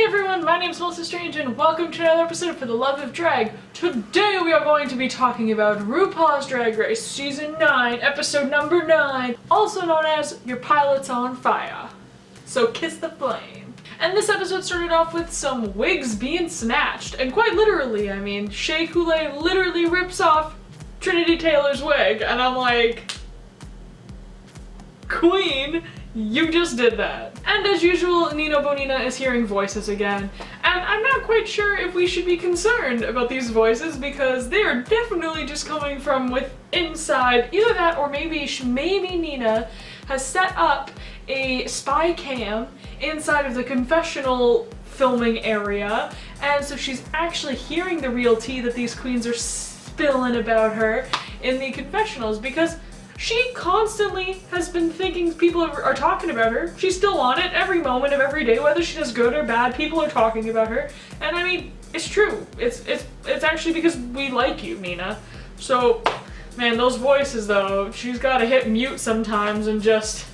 everyone, my name is Melissa Strange and welcome to another episode For the Love of Drag. Today we are going to be talking about Rupaul'S Drag Race Season 9, Episode number 9, also known as Your Pilot's on Fire. So kiss the flame. And this episode started off with some wigs being snatched, and quite literally, I mean, Shea Coulee literally rips off Trinity Taylor's wig, and I'm like, Queen, you just did that. And as usual, Nina Bonina is hearing voices again, and I'm not quite sure if we should be concerned about these voices because they are definitely just coming from inside. Either that or maybe Nina has set up a spy cam inside of the confessional filming area, and so she's actually hearing the real tea that these queens are spilling about her in the confessionals because she constantly has been thinking people are talking about her. She's still on it every moment of every day, whether she does good or bad, people are talking about her. And I mean, it's true. It's actually because we like you, Nina. So, man, those voices though, she's gotta hit mute sometimes and just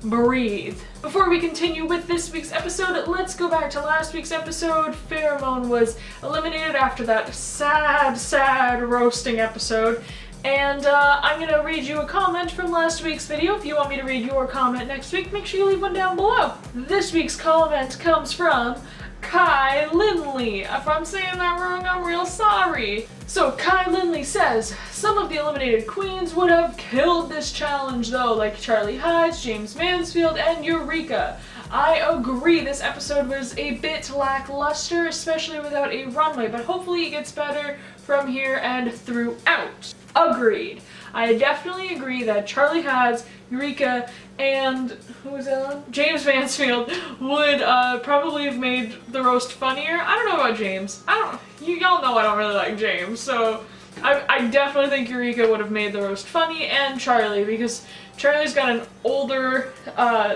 breathe. Before we continue with this week's episode, let's go back to last week's episode. Pheromone was eliminated after that sad roasting episode. And I'm gonna read you a comment from last week's video. If you want me to read your comment next week, make sure you leave one down below. This week's comment comes from Kai Lindley. If I'm saying that wrong, I'm real sorry. So Kai Lindley says, some of the eliminated queens would have killed this challenge though, like Charlie Hides, James Mansfield, and Eureka. I agree, this episode was a bit lackluster, especially without a runway, but hopefully it gets better from here and throughout. Agreed. I definitely agree that Charlie Hides, Eureka, and who was that on? James Mansfield would probably have made the roast funnier. I don't know about James. Y'all know I don't really like James, so I definitely think Eureka would have made the roast funny, and Charlie, because Charlie's got an older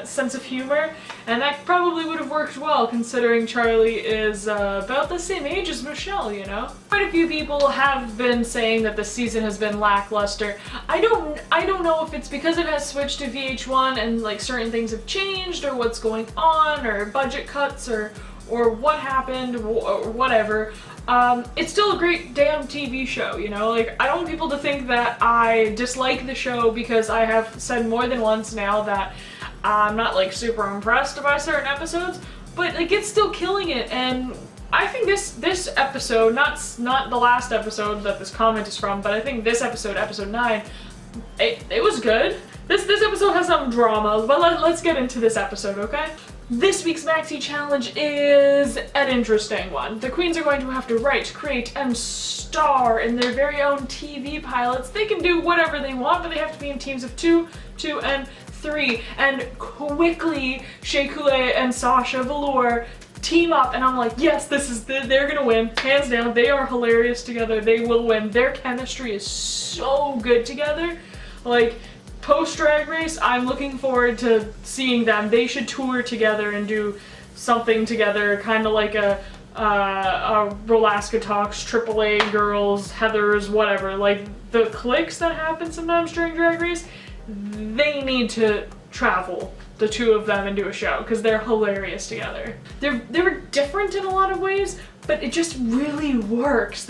sense of humor, and that probably would have worked well considering Charlie is about the same age as Michelle, you know? Quite a few people have been saying that the season has been lackluster. I don't know if it's because it has switched to VH1 and like certain things have changed or what's going on or budget cuts or what happened or whatever. It's still a great damn TV show, you know? Like, I don't want people to think that I dislike the show because I have said more than once now that I'm not, like, super impressed by certain episodes, but, like, it's still killing it, and I think this episode, not the last episode that this comment is from, but I think this episode, episode 9, it was good. This episode has some drama, but let's get into this episode, okay? This week's Maxi Challenge is an interesting one. The queens are going to have to write, create, and star in their very own TV pilots. They can do whatever they want, but they have to be in teams of 2, 2, and 3. And quickly, Shea Coulee and Sasha Velour team up, and I'm like, yes, they're gonna win. Hands down, they are hilarious together. They will win. Their chemistry is so good together. Like, post-Drag Race, I'm looking forward to seeing them. They should tour together and do something together, kind of like a Rolaska Talks, AAA Girls, Heathers, whatever. Like, the cliques that happen sometimes during Drag Race, they need to travel, the two of them, and do a show, because they're hilarious together. They were different in a lot of ways, but it just really works.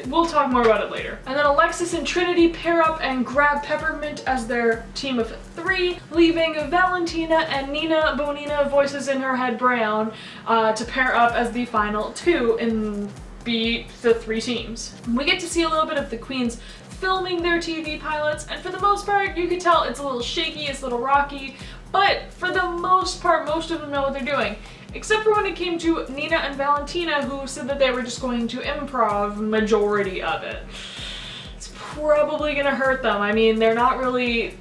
We'll talk more about it later. And then Alexis and Trinity pair up and grab Peppermint as their team of 3, leaving Valentina and Nina Bonina, voices in her head Brown, to pair up as the final 2 and be the 3 teams. We get to see a little bit of the queens filming their TV pilots, and for the most part, you can tell it's a little shaky, it's a little rocky, but for the most part, most of them know what they're doing. Except for when it came to Nina and Valentina, who said that they were just going to improv majority of it. It's probably gonna hurt them. I mean, they're not really,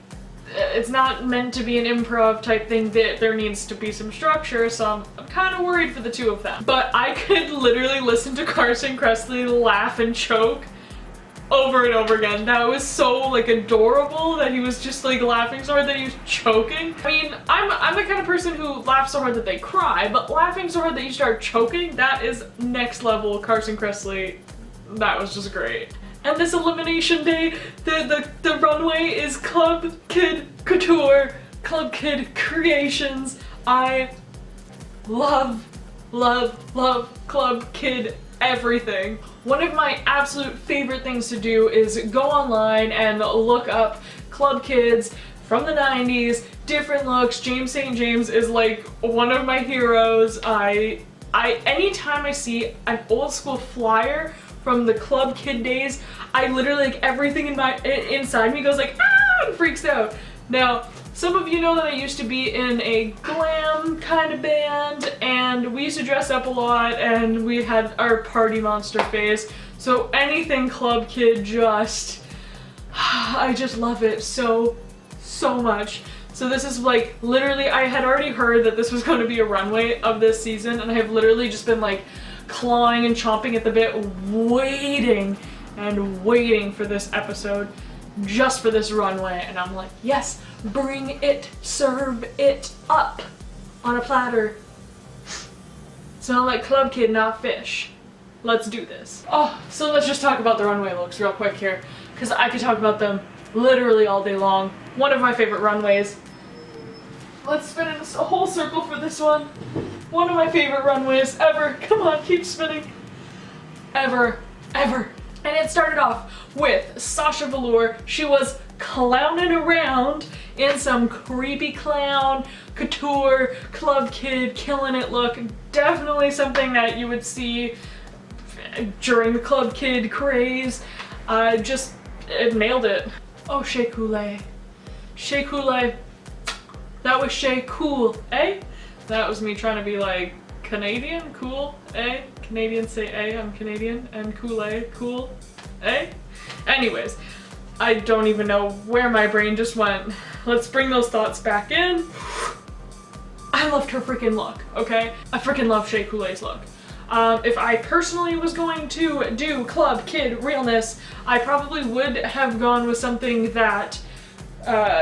it's not meant to be an improv type thing. There needs to be some structure, so I'm kind of worried for the 2 of them. But I could literally listen to Carson Kressley laugh and choke over and over again. That was so like adorable that he was just like laughing so hard that he was choking. I mean, I'm the kind of person who laughs so hard that they cry, but laughing so hard that you start choking, that is next level Carson Kressley. That was just great. And this elimination day, the runway is Klub Kidz Couture, Klub Kidz Creations. I love love, love Klub Kid everything. One of my absolute favorite things to do is go online and look up Klub Kidz from the 90s, different looks. James St. James is like one of my heroes. Anytime I see an old school flyer from the Klub Kid days, I literally, like, everything inside me goes like, ah, and freaks out. Now, some of you know that I used to be in a glam kind of band, and we used to dress up a lot, and we had our party monster phase. So anything Klub Kid, I just love it so much. So this is like, literally, I had already heard that this was going to be a runway of this season, and I have literally just been like clawing and chomping at the bit, waiting and waiting for this episode, just for this runway. And I'm like, yes, bring it, serve it up on a platter. Smell like Klub Kid, not fish. Let's do this. Oh, so let's just talk about the runway looks real quick here, because I could talk about them literally all day long. One of my favorite runways. Let's spin in a whole circle for this one. One of my favorite runways ever. Come on, keep spinning. Ever. And it started off with Sasha Velour. She was clowning around in some creepy clown, couture, Klub Kid, killing it look. Definitely something that you would see during the Klub Kid craze. It nailed it. Oh, Shea Coulee. Shea Coulee. That was Shea Cool, eh? That was me trying to be like Canadian, cool, eh? Canadians say eh, I'm Canadian, and Coulee, cool, eh? Anyways, I don't even know where my brain just went. Let's bring those thoughts back in. I loved her freaking look, okay? I freaking love Shea Coulee's look. If I personally was going to do Klub Kid realness, I probably would have gone with something that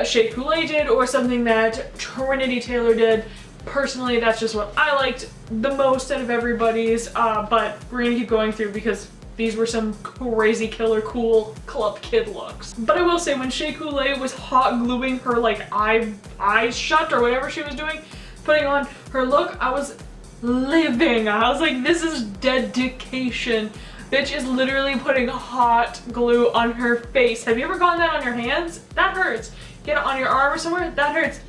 Shea Coulee did, or something that Trinity Taylor did. Personally, that's just what I liked the most out of everybody's, but we're gonna keep going through because these were some crazy killer cool Klub Kid looks. But I will say, when Shea Coulee was hot gluing her like eyes shut or whatever she was doing, putting on her look, I was living. I was like, this is dedication. Bitch is literally putting hot glue on her face. Have you ever gotten that on your hands? That hurts. Get it on your arm or somewhere? That hurts.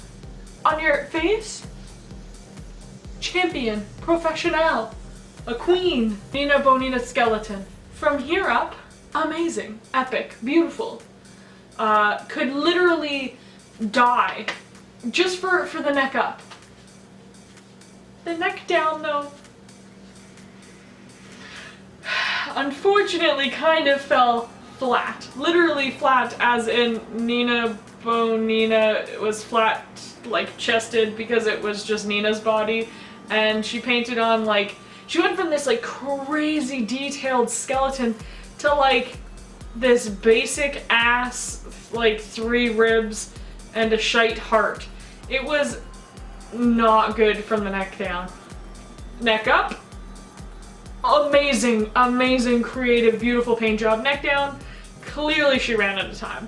On your face? Champion. Professional. A queen. Nina Bonina skeleton. From here up, amazing. Epic. Beautiful. Could literally die just for the neck up. The neck down though, unfortunately kind of fell flat. Literally flat, as in Nina Bonina was flat, like chested, because it was just Nina's body. And she painted on, like, she went from this like crazy detailed skeleton to like this basic ass, like 3 ribs and a shite heart. It was not good from the neck down. Neck up, amazing, amazing, creative, beautiful paint job. Neck down, clearly she ran out of time.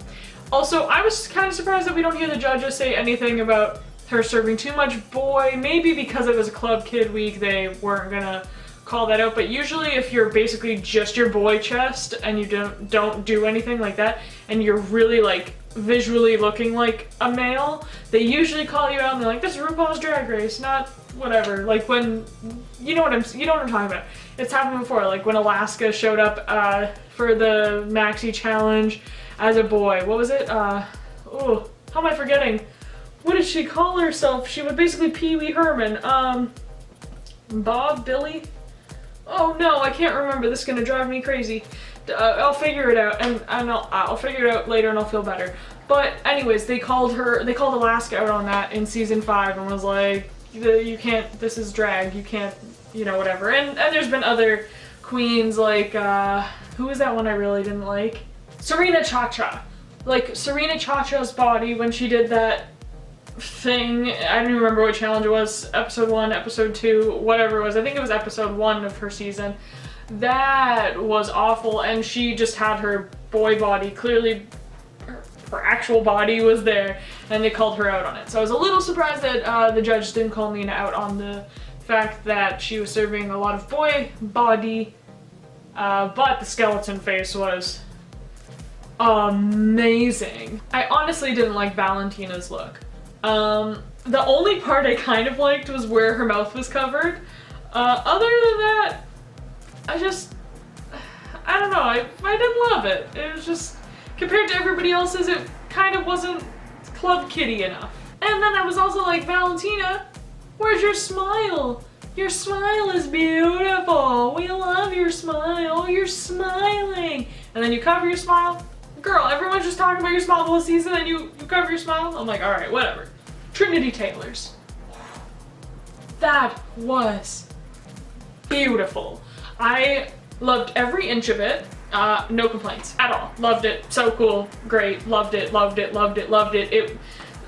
Also, I was kind of surprised that we don't hear the judges say anything about her serving too much boy. Maybe because it was a Klub Kid week, they weren't gonna call that out, but usually if you're basically just your boy chest and you don't do anything like that, and you're really like visually looking like a male, they usually call you out and they're like, this is Rupaul'S Drag Race, not whatever. Like when, you know what I'm talking about. It's happened before, like when Alaska showed up for the Maxi Challenge as a boy. What was it? Oh, how am I forgetting? What did she call herself? She was basically Pee Wee Herman. Bob? Billy? Oh no, I can't remember. This is gonna drive me crazy. I'll figure it out, and I'll figure it out later, and I'll feel better. But anyways, they called Alaska out on that in season 5 and was like, you can't. This is drag. You can't. You know, whatever. And there's been other queens like who was that one I really didn't like? Serena Chacha. Like Serena Chacha's body when she did that thing. I don't even remember what challenge it was. Episode 1, episode 2, whatever it was. I think it was episode 1 of her season. That was awful, and she just had her boy body. Clearly her actual body was there, and they called her out on it. So I was a little surprised that the judge didn't call Nina out on the fact that she was serving a lot of boy body, but the skeleton face was amazing. I honestly didn't like Valentina's look. The only part I kind of liked was where her mouth was covered. Other than that, I don't know, I didn't love it. It was just, compared to everybody else's, it kind of wasn't Klub Kidz enough. And then I was also like, Valentina, where's your smile? Your smile is beautiful. We love your smile. You're smiling. And then you cover your smile. Girl, everyone's just talking about your smile the whole season and you cover your smile? I'm like, alright, whatever. Trinity Taylor's. That was beautiful. I loved every inch of it. No complaints at all. Loved it. So cool. Great. Loved it. Loved it. Loved it. Loved it. It,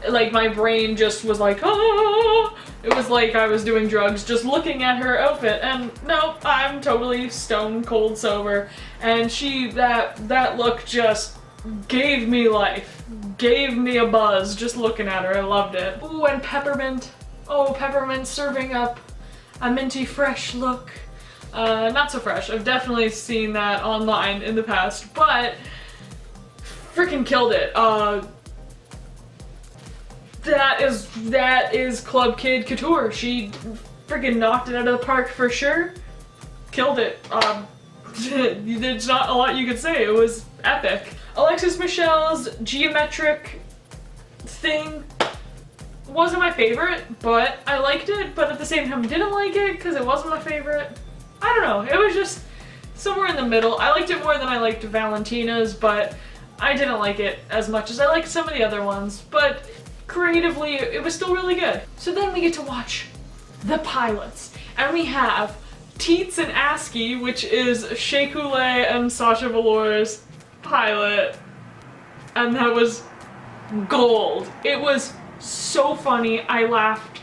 like, my brain just was like, oh. It was like I was doing drugs just looking at her outfit, and no, I'm totally stone cold sober. And that look just gave me life. Gave me a buzz just looking at her. I loved it. Ooh, and Peppermint. Oh, Peppermint serving up a minty fresh look. Not so fresh. I've definitely seen that online in the past, but freaking killed it. That is Klub Kidz Couture. She freaking knocked it out of the park for sure. Killed it. There's not a lot you could say. It was epic. Alexis Michelle's geometric thing wasn't my favorite, but I liked it, but at the same time didn't like it because it wasn't my favorite. I don't know. It was just somewhere in the middle. I liked it more than I liked Valentina's, but I didn't like it as much as I liked some of the other ones. But creatively, it was still really good. So then we get to watch the pilots. And we have Teets and ASCII, which is Shea Coulee and Sasha Velour's pilot. And that was gold. It was so funny. I laughed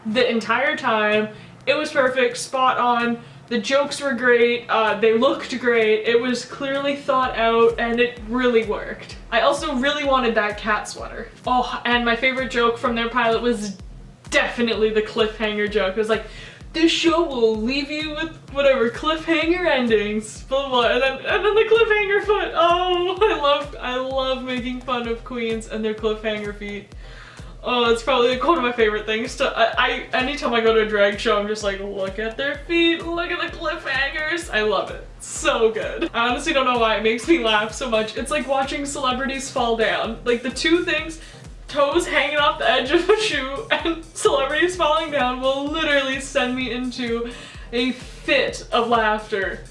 the entire time. It was perfect, spot on. The jokes were great, they looked great, it was clearly thought out, and it really worked. I also really wanted that cat sweater. Oh, and my favorite joke from their pilot was definitely the cliffhanger joke. It was like, this show will leave you with whatever cliffhanger endings, blah blah, and then the cliffhanger foot. Oh, I love making fun of queens and their cliffhanger feet. Oh, it's probably one of my favorite things to, anytime I go to a drag show, I'm just like, look at their feet, look at the cliffhangers. I love it. So good. I honestly don't know why it makes me laugh so much. It's like watching celebrities fall down. Like the two things, toes hanging off the edge of a shoe and celebrities falling down will literally send me into a fit of laughter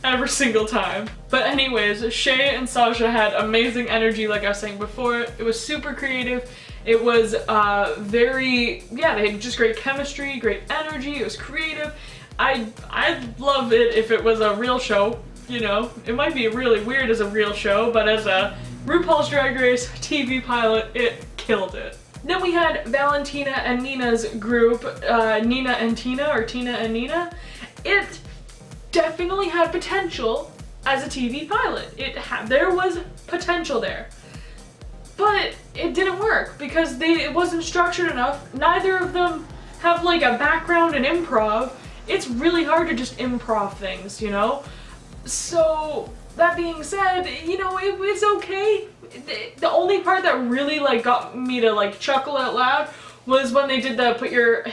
every single time. But anyways, Shea and Sasha had amazing energy like I was saying before. It was super creative. It was they had just great chemistry, great energy, it was creative. I'd love it if it was a real show, you know. It might be really weird as a real show, but as a RuPaul's Drag Race TV pilot, it killed it. Then we had Valentina and Nina's group, Nina and Tina, or Tina and Nina. It definitely had potential as a TV pilot. There was potential there. But it didn't work because it wasn't structured enough. Neither of them have like a background in improv. It's really hard to just improv things, you know? So that being said, you know, it was okay. The only part that really like got me to like chuckle out loud was when they did the put your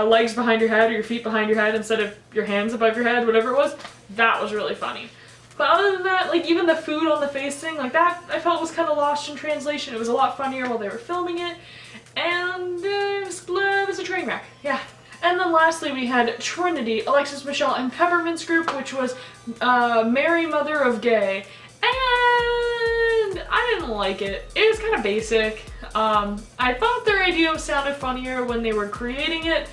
legs behind your head or your feet behind your head instead of your hands above your head, whatever it was. That was really funny. But other than that, like even the food on the face thing, like that I felt was kind of lost in translation. It was a lot funnier while they were filming it, and it was a train wreck, yeah. And then lastly we had Trinity, Alexis Michelle, and Peppermint's group, which was Mary Mother of Gay, and I didn't like it. It was kind of basic. I thought their idea sounded funnier when they were creating it,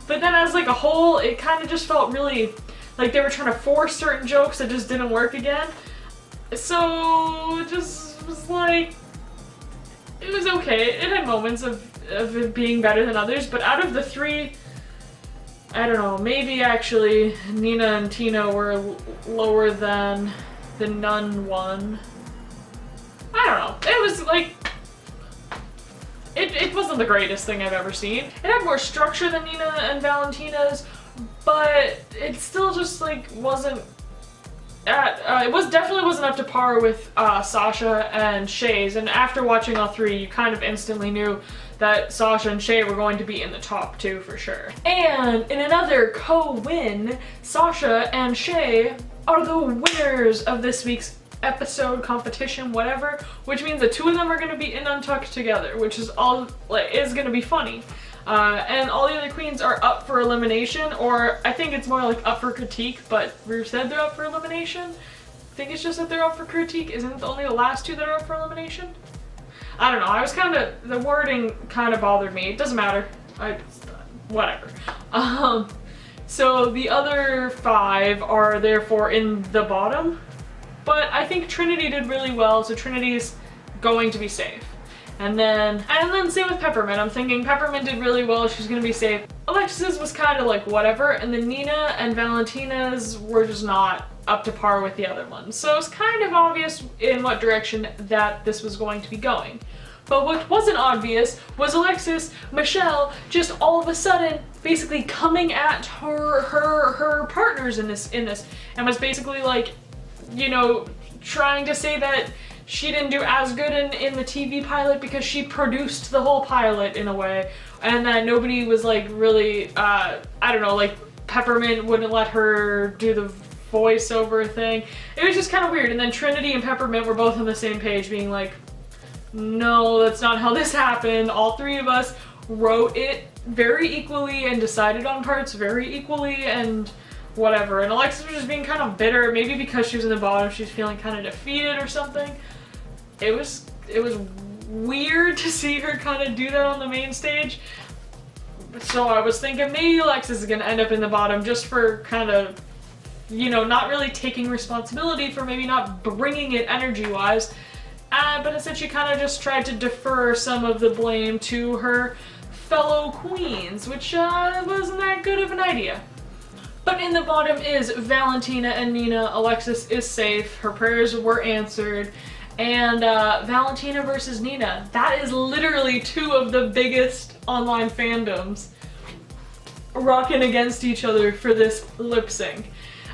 but then as like a whole, it kind of just felt really like they were trying to force certain jokes that just didn't work again. So it just was like, it was okay. It had moments of it being better than others, but out of the three, I don't know, maybe actually Nina and Tina were lower than the Nun one. I don't know. It was like, it wasn't the greatest thing I've ever seen. It had more structure than Nina and Valentina's, but it still just like wasn't definitely wasn't up to par with Sasha and Shay's, and after watching all three, you kind of instantly knew that Sasha and Shay were going to be in the top two for sure. And in another co-win, Sasha and Shay are the winners of this week's episode competition, whatever, which means the two of them are going to be in Untucked together, which is going to be funny. And all the other queens are up for elimination, or I think it's more like up for critique, but Rue said they're up for elimination. I think it's just that they're up for critique. Isn't it only the last two that are up for elimination? I don't know. The wording kind of bothered me. It doesn't matter. Whatever. So the other five are therefore in the bottom, but I think Trinity did really well, so Trinity's going to be safe. And then same with Peppermint. I'm thinking Peppermint did really well, she's gonna be safe. Alexis's was kind of like whatever, and then Nina and Valentina's were just not up to par with the other ones. So it's kind of obvious in what direction that this was going to be going. But what wasn't obvious was Alexis, Michelle, just all of a sudden basically coming at her partners in this, and was basically like, you know, trying to say that she didn't do as good in the TV pilot because she produced the whole pilot in a way, and that nobody was like really, I don't know, like Peppermint wouldn't let her do the voiceover thing. It was just kind of weird. And then Trinity and Peppermint were both on the same page being like, no, that's not how this happened. All three of us wrote it very equally and decided on parts very equally and whatever. And Alexis was just being kind of bitter, maybe because she was in the bottom, she's feeling kind of defeated or something. It was weird to see her kind of do that on the main stage. So I was thinking maybe Alexis is gonna end up in the bottom just for kind of, you know, not really taking responsibility for maybe not bringing it energy-wise. But instead she kind of just tried to defer some of the blame to her fellow queens, which wasn't that good of an idea. But in the bottom is Valentina and Nina. Alexis is safe, her prayers were answered, and Valentina versus Nina. That is literally two of the biggest online fandoms rocking against each other for this lip sync.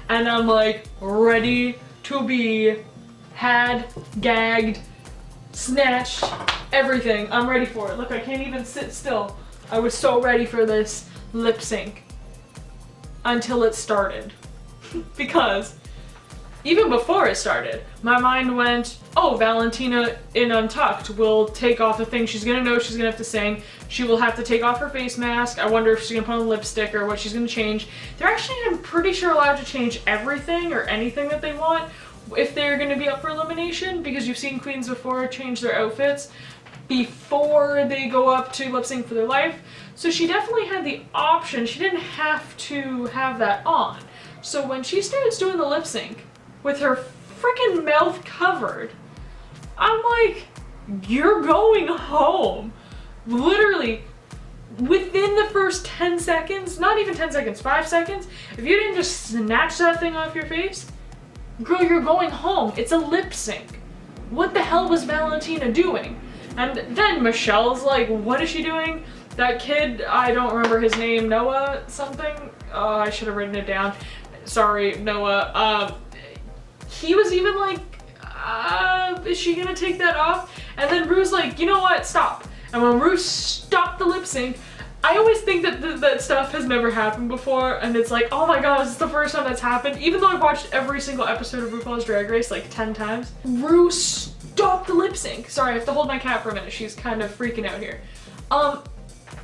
And I'm like ready to be had, gagged, snatched, everything. I'm ready for it. Look, I can't even sit still. I was so ready for this lip sync until it started. Because even before it started, my mind went, oh, Valentina in Untucked will take off the thing she's gonna know she's gonna have to sing. She will have to take off her face mask. I wonder if she's gonna put on lipstick or what she's gonna change. They're actually, I'm pretty sure, allowed to change everything or anything that they want if they're gonna be up for elimination, because you've seen queens before change their outfits before they go up to lip sync for their life. So she definitely had the option. She didn't have to have that on. So when she starts doing the lip sync with her freaking mouth covered, I'm like, you're going home. Literally, within the first 10 seconds, not even 10 seconds, 5 seconds, if you didn't just snatch that thing off your face, girl, you're going home. It's a lip sync. What the hell was Valentina doing? And then Michelle's like, what is she doing? That kid, I don't remember his name, Noah something? Oh, I should have written it down. Sorry, Noah. He was even like, is she gonna take that off? And then Rue's like, you know what, stop. And when Rue stopped the lip sync, I always think that that stuff has never happened before, and it's like, oh my god, this is the first time that's happened, even though I've watched every single episode of Rupaul'S Drag Race like 10 times. Rue stopped the lip sync. Sorry, I have to hold my cat for a minute, she's kind of freaking out here.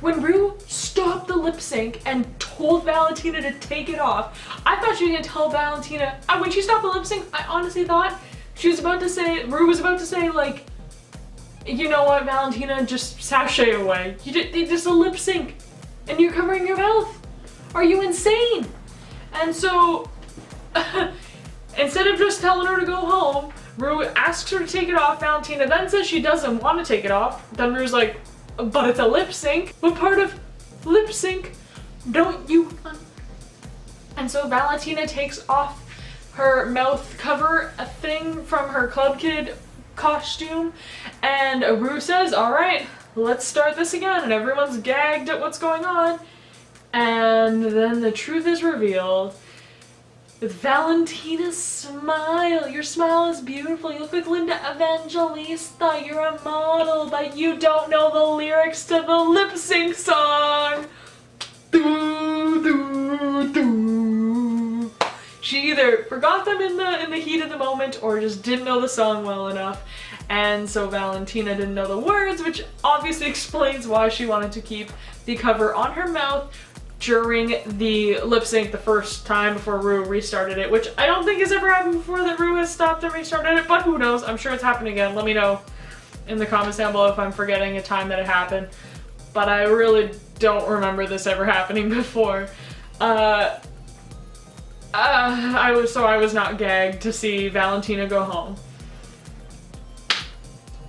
When Rue stopped the lip sync and told Valentina to take it off, I thought she was gonna tell Valentina, when she stopped the lip sync, I honestly thought she was about to say, Rue was about to say like, you know what, Valentina, just sashay away. You just a lip sync and you're covering your mouth. Are you insane? And so, instead of just telling her to go home, Rue asks her to take it off. Valentina then says she doesn't want to take it off. Then Rue's like, but it's a lip sync. What part of lip sync don't you? And so Valentina takes off her mouth cover thing from her Klub Kid costume, and Rue says, all right, let's start this again, and everyone's gagged at what's going on. And then the truth is revealed with Valentina's smile. Your smile is beautiful. You look like Linda Evangelista. You're a model, but you don't know the lyrics to the lip sync song. Do, do, do. She either forgot them in the heat of the moment or just didn't know the song well enough. And so Valentina didn't know the words, which obviously explains why she wanted to keep the cover on her mouth during the lip sync the first time before Ru restarted it, which I don't think has ever happened before that Ru has stopped and restarted it, but who knows? I'm sure it's happening again. Let me know in the comments down below if I'm forgetting a time that it happened. But I really don't remember this ever happening before. I was not gagged to see Valentina go home.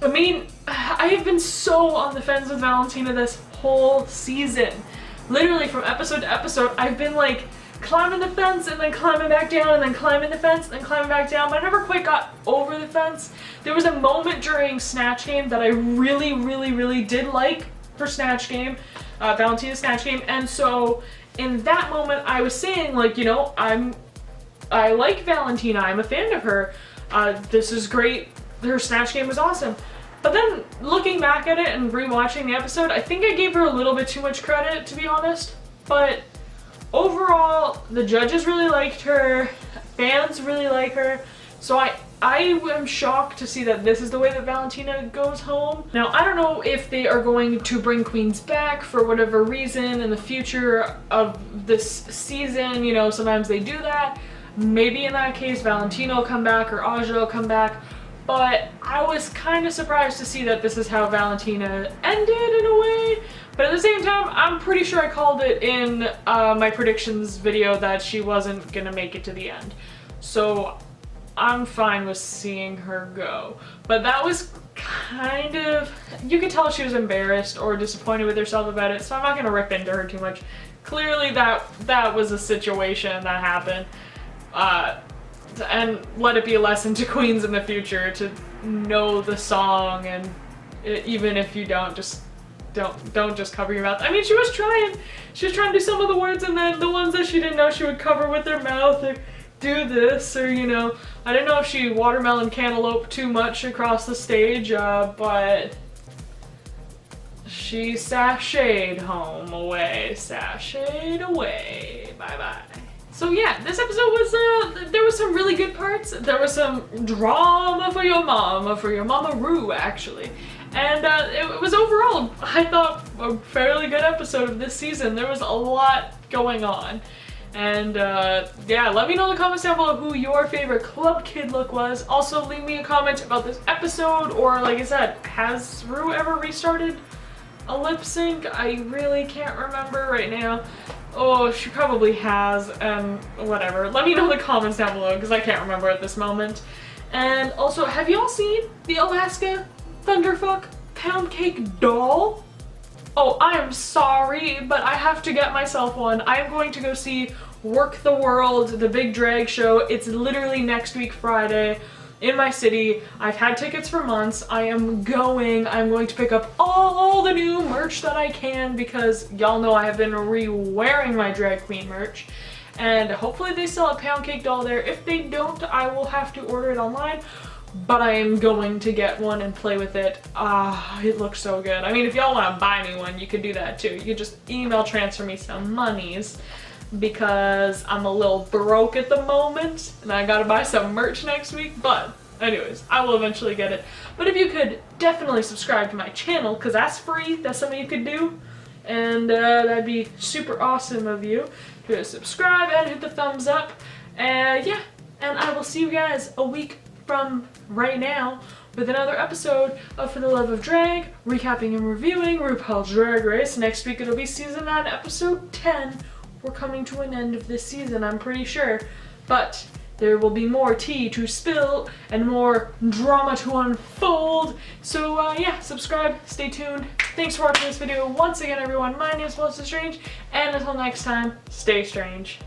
I mean, I have been so on the fence with Valentina this whole season. Literally from episode to episode, I've been like climbing the fence and then climbing back down and then climbing the fence and then climbing back down, but I never quite got over the fence. There was a moment during Snatch Game that I really did like for Snatch Game, Valentina's Snatch Game, and so in that moment I was saying, like, you know, I like Valentina, I'm a fan of her, this is great, her Snatch Game was awesome. But then looking back at it and rewatching the episode, I think I gave her a little bit too much credit, to be honest. But overall, the judges really liked her, fans really like her, so I am shocked to see that this is the way that Valentina goes home. Now, I don't know if they are going to bring queens back for whatever reason in the future of this season, you know, sometimes they do that. Maybe in that case, Valentina will come back or Aja will come back. But I was kind of surprised to see that this is how Valentina ended in a way. But at the same time, I'm pretty sure I called it in my predictions video that she wasn't gonna make it to the end. So I'm fine with seeing her go. But that was kind of, you could tell she was embarrassed or disappointed with herself about it, so I'm not gonna rip into her too much. Clearly that was a situation that happened. And let it be a lesson to queens in the future to know the song, and even if you don't just cover your mouth. I mean, she was trying to do some of the words, and then the ones that she didn't know she would cover with her mouth or do this, or, you know, I didn't know if she watermelon cantaloupe too much across the stage, but she sashayed home away, sashayed away, bye bye. So yeah, this episode was, there was some really good parts. There was some drama for your mama Ru, actually. And it was overall, I thought, a fairly good episode of this season. There was a lot going on. And yeah, let me know in the comments down below who your favorite Klub Kid look was. Also, leave me a comment about this episode, or like I said, has Ru ever restarted a lip sync? I really can't remember right now. Oh, she probably has, whatever. Let me know in the comments down below, because I can't remember at this moment. And also, have y'all seen the Alaska Thunderfuck Pound Cake doll? Oh, I am sorry, but I have to get myself one. I am going to go see Work the World, the big drag show. It's literally next week, Friday, in my city. I've had tickets for months. I'm going to pick up all the new merch that I can, because y'all know I have been re-wearing my drag queen merch, and hopefully they sell a pound cake doll there. If they don't, I will have to order it online, but I am going to get one and play with it. It looks so good. I mean, if y'all want to buy me one, you could do that too. You could just email transfer me some monies, because I'm a little broke at the moment and I gotta buy some merch next week, but anyways, I will eventually get it. But if you could definitely subscribe to my channel, because that's free, that's something you could do, and that'd be super awesome of you to subscribe and hit the thumbs up. Yeah, and I will see you guys a week from right now with another episode of For the Love of Drag, recapping and reviewing RuPaul's Drag Race. Next week it'll be season 9, episode 10. We're coming to an end of this season, I'm pretty sure, but there will be more tea to spill and more drama to unfold. So yeah, subscribe, stay tuned. Thanks for watching this video once again, everyone. My name is Melissa Strange, and until next time, stay strange.